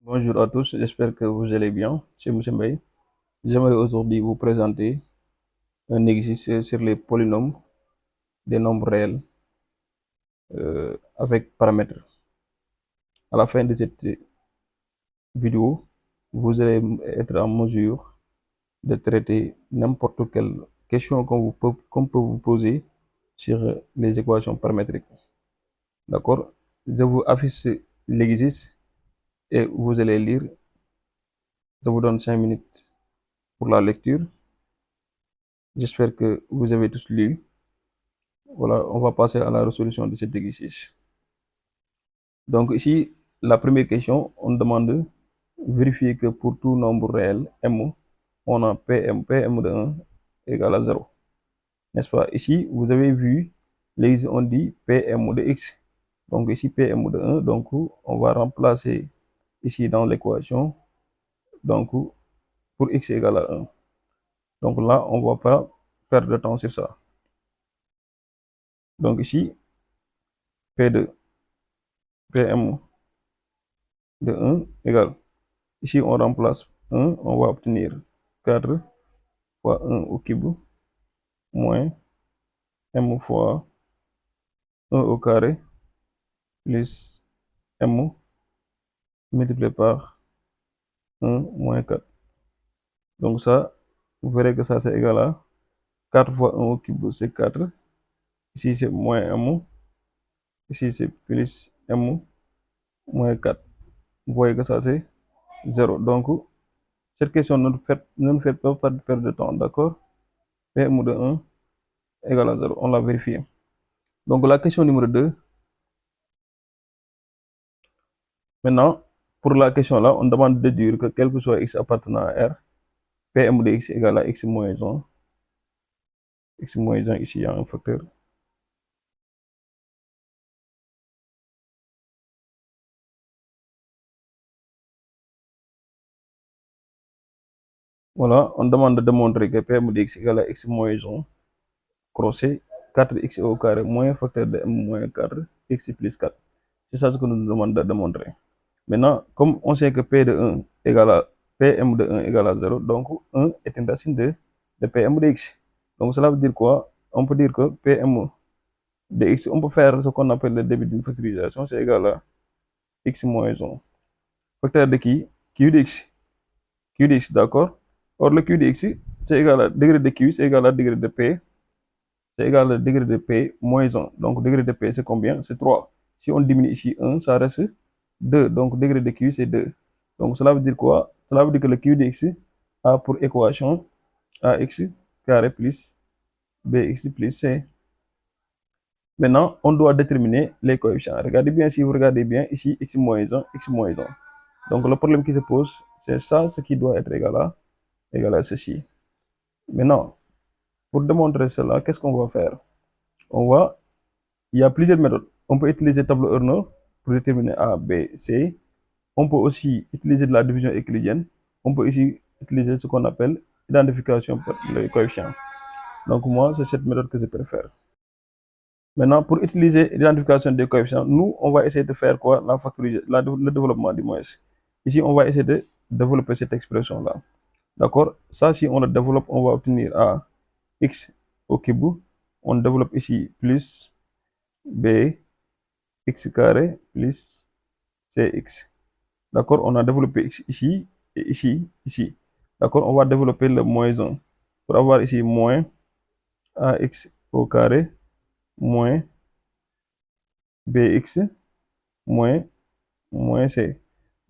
Bonjour à tous, j'espère que vous allez bien. C'est M. Mbaye. J'aimerais aujourd'hui vous présenter un exercice sur les polynômes des nombres réels avec paramètres. À la fin de cette vidéo, vous allez être en mesure de traiter n'importe quelle question qu'on peut vous poser sur les équations paramétriques. D'accord? Je vous affiche l'exercice et vous allez lire. Je vous donne 5 minutes pour la lecture. J'espère que vous avez tous lu. Voilà, on va passer à la résolution de cet exercice. Donc ici, la première question, on demande de vérifier que pour tout nombre réel m, on a Pm de 1 égale à 0. N'est-ce pas? Ici, vous avez vu, les on dit Pm de x. Donc ici, Pm de 1, donc on va remplacer ici dans l'équation, donc pour x égale à 1. Donc là, on ne va pas perdre de temps sur ça. Donc ici, P de Pm de 1 égale. Ici, on remplace 1, on va obtenir 4 fois 1 au cube moins m fois 1 au carré plus m multiplié par 1 moins 4. Donc ça, vous verrez que ça c'est égal à 4 fois 1 au cube, c'est 4. Ici c'est moins m. Ici c'est plus m moins 4. Vous voyez que ça c'est 0. Donc cette question ne nous fait pas perdre de temps, d'accord? Pm de 1 égale à 0. On l'a vérifié. Donc la question numéro 2. Maintenant, pour la question là, on demande de déduire que quel que soit x appartenant à R, Pm de x égale à x moins 1. X moins 1, ici il y a un facteur. Voilà, on demande de démontrer que Pm de x égale à x moins 1 crossé 4x au carré moins facteur de m moins 4, x plus 4. C'est ça ce que nous demande de démontrer. Maintenant, comme on sait que P de 1 égale à Pm de 1 égale à 0, donc 1 est une racine de Pm de x. Donc cela veut dire quoi? On peut dire que Pm de x, on peut faire ce qu'on appelle le début d'une factorisation, c'est égal à x moins 1. Facteur de qui? Q de x. Q de x, d'accord? Or, le Q de x, c'est égal à degré de Q, c'est égal à degré de P, c'est égal à degré de P moins 1. Donc, degré de P, c'est combien? C'est 3. Si on diminue ici 1, ça reste 2. Donc, degré de Q, c'est 2. Donc, cela veut dire quoi? Cela veut dire que le Q de x a pour équation ax carré plus bx plus c. Maintenant, on doit déterminer les coefficients. Regardez bien, si vous regardez bien, ici, x moins 1, x moins 1. Donc, le problème qui se pose, c'est ça, ce qui doit être égal à ceci. Maintenant, pour démontrer cela, qu'est-ce qu'on va faire? Il y a plusieurs méthodes. On peut utiliser tableau Ernoult pour déterminer A, B, C. On peut aussi utiliser de la division euclidienne. On peut aussi utiliser ce qu'on appelle identification par les coefficients. Donc, moi, c'est cette méthode que je préfère. Maintenant, pour utiliser l'identification des coefficients, nous, on va essayer de faire quoi? Le développement du moins. Ici, on va essayer de développer cette expression-là. D'accord? Ça, si on le développe, on va obtenir A x au cube. On développe ici plus b x carré plus cx. D'accord? On a développé x ici et ici. D'accord? On va développer le moins 1 pour avoir ici moins ax au carré moins bx moins c.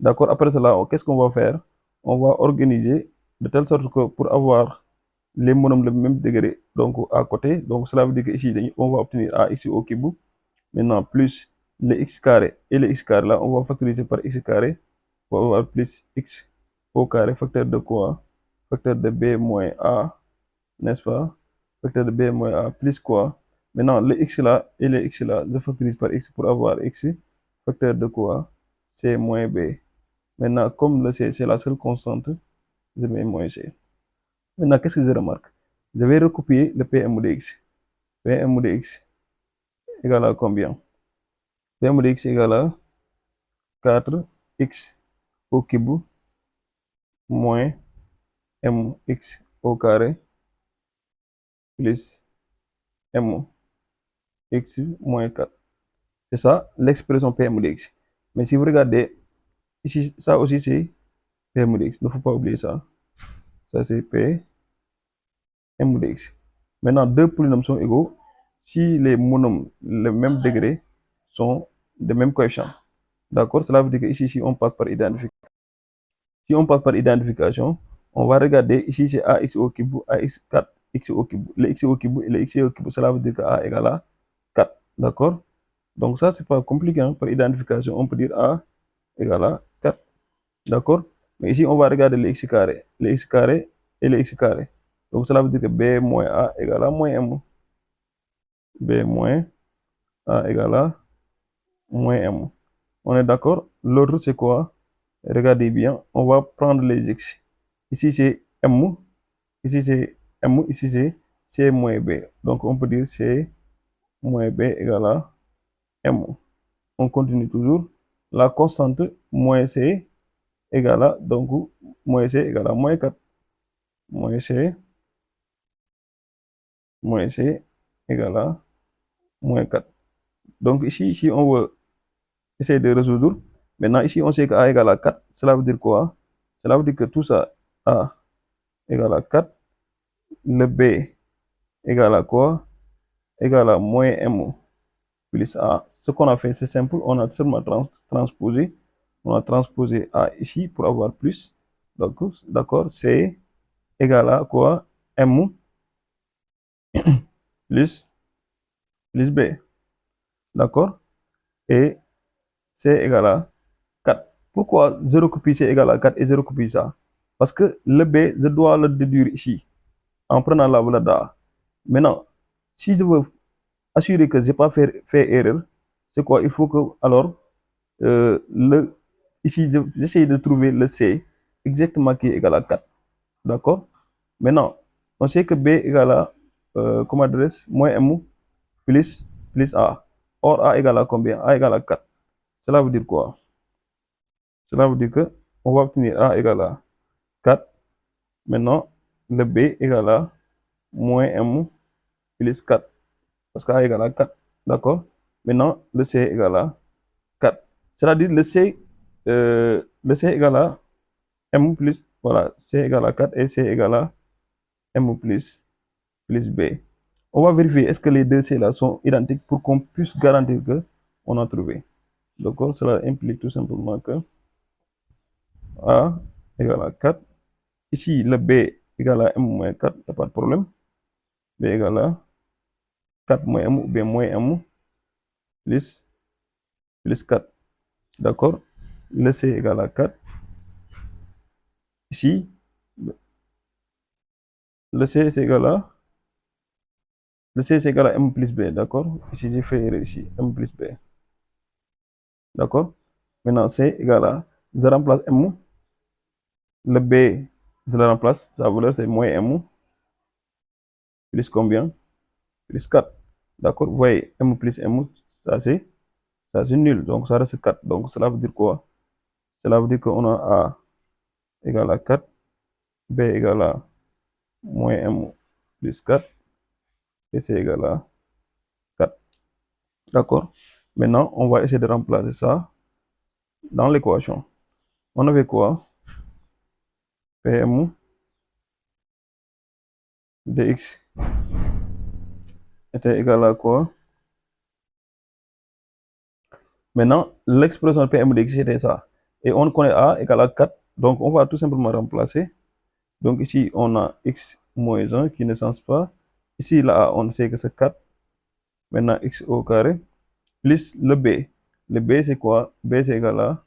D'accord? Après cela, qu'est-ce qu'on va faire? On va organiser de telle sorte que pour avoir les monomes le même degré, donc à côté, donc cela veut dire que ici, on va obtenir ax au cube. Maintenant, plus le x carré et le x carré là, on va factoriser par x carré pour avoir plus x au carré, facteur de quoi? Facteur de b moins a, n'est-ce pas? Facteur de b moins a plus quoi? Maintenant, le x là et le x là, je factorise par x pour avoir x, facteur de quoi? C moins b. Maintenant, comme le c, c'est la seule constante, je mets moins c. Maintenant, qu'est-ce que je remarque? Je vais recopier le Pm de x. Pm de x égale à combien? Pm de x égale à 4x au cube moins mx au carré plus mx moins 4. C'est ça l'expression Pm de x. Mais si vous regardez, ici, ça aussi c'est Pm de x. Il ne faut pas oublier ça. Ça c'est Pm de x. Maintenant, deux polynômes sont égaux si les monômes, le même degré, sont de même coefficient. D'accord? Cela veut dire que ici, si on passe par identification, si on passe par identification, on va regarder ici c'est ax au cube, ax 4, x au cube. Le x au cube et le x au cube, cela veut dire que a égale à 4. D'accord? Donc ça, c'est pas compliqué. Hein? Par identification, on peut dire a égale à 4. D'accord? Mais ici, on va regarder le x carré. Le x carré et le x carré. Donc cela veut dire que b moins a égale à moins m. B moins a égale à moins m. On est d'accord? L'autre, c'est quoi? Regardez bien, on va prendre les x. Ici, c'est m. Ici, c'est m. Ici, c'est c moins b. Donc, on peut dire c moins b égale à m. On continue toujours. La constante moins c égale à, donc, moins c égale à moins 4. Moins c égale à moins 4. Donc, ici, si on veut essayer de résoudre, maintenant, ici, on sait que a égale à 4. Cela veut dire quoi? Cela veut dire que tout ça, a égale à 4. Le b égale à quoi? Égale à moins m plus a. Ce qu'on a fait, c'est simple. On a seulement transposé. On a transposé a ici pour avoir plus. Donc, d'accord, c égale à quoi? M plus, plus b. D'accord? Et c égale à 4. Pourquoi 0 copie c égale à 4 et 0 copie ça? Parce que le b, je dois le déduire ici en prenant la valeur d'a. Maintenant, si je veux assurer que je n'ai pas fait erreur, c'est quoi? Il faut que, alors, ici, j'essaie de trouver le C exactement qui est égal à 4. D'accord? Maintenant, on sait que B égale à, comment adresse, moins M plus A. Or, A égale à combien? A égale à 4. Cela veut dire quoi? Cela veut dire que on va obtenir A égale à 4. Maintenant, le B égale à moins M plus 4. Parce que A égale à 4. D'accord? Maintenant, le C égale à 4. C'est-à-dire le C égale à M plus, voilà, C égale à 4 et C égale à M plus B. On va vérifier est-ce que les deux C là sont identiques pour qu'on puisse garantir que on a trouvé. D'accord? Cela implique tout simplement que A égale à 4. Ici, le B égale à M moins 4, il n'y a pas de problème. B égale à 4 moins M ou B moins M plus 4. D'accord? Le C égale à 4. Ici, le C c'est égal à le C c'est égal à M plus B, d'accord? Ici j'ai fait erreur ici, M plus B. D'accord? Maintenant C égale à, je remplace M, le B, je le remplace, sa valeur c'est moins M, plus combien? Plus 4. D'accord? Vous voyez, M plus M, ça c'est nul, donc ça reste 4. Donc cela veut dire quoi? Cela veut dire qu'on a A égale à 4, B égale à moins M plus 4, et C égale à 4. D'accord? Maintenant, on va essayer de remplacer ça dans l'équation. On avait quoi? Pm dx était égal à quoi? Maintenant, l'expression Pm dx c'était ça. Et on connaît A égale à 4. Donc, on va tout simplement remplacer. Donc, ici, on a x moins 1 qui ne change pas. Ici, là, on sait que c'est 4. Maintenant, x au carré plus le b. Le b, c'est quoi? B, c'est égal à...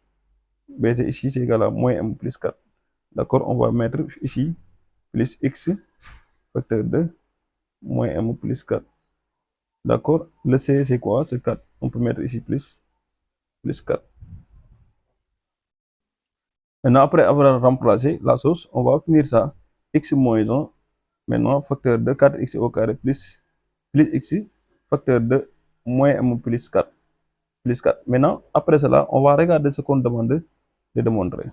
B, c'est ici, c'est égal à moins m plus 4. D'accord? On va mettre ici plus x facteur de moins m plus 4. D'accord? Le c, c'est quoi? C'est 4. On peut mettre ici plus 4. Maintenant, après avoir remplacé la source, on va obtenir ça. X moins 1, maintenant facteur de 4x au carré plus x facteur de moins m plus 4. Maintenant, après cela, on va regarder ce qu'on demande de démontrer.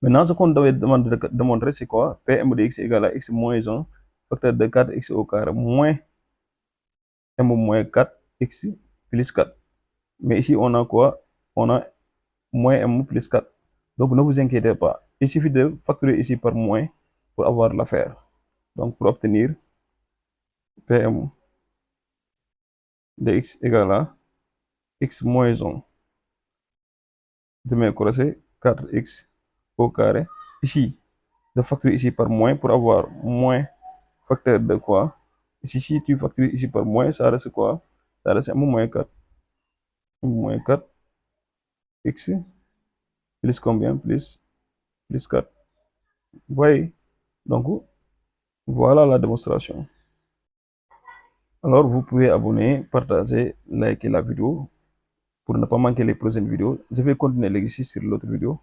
Maintenant, ce qu'on devait demander de montrer, c'est quoi? Pm de x égale à x moins 1, facteur de 4x au carré moins m moins 4x plus 4. Mais ici, on a quoi? On a moins m plus 4. Donc, ne vous inquiétez pas. Il suffit de factorer ici par moins pour avoir l'affaire. Donc, pour obtenir Pm de x égale à x moins 1. Je mets croisé 4x au carré. Ici, je facture ici par moins pour avoir moins facteur de quoi? Ici, si tu factures ici par moins, ça reste quoi? Ça reste m moins 4. M moins 4 x plus combien? Plus 4. Vous voyez? Donc, voilà la démonstration. Alors, vous pouvez abonner, partager, liker la vidéo pour ne pas manquer les prochaines vidéos. Je vais continuer l'exercice sur l'autre vidéo.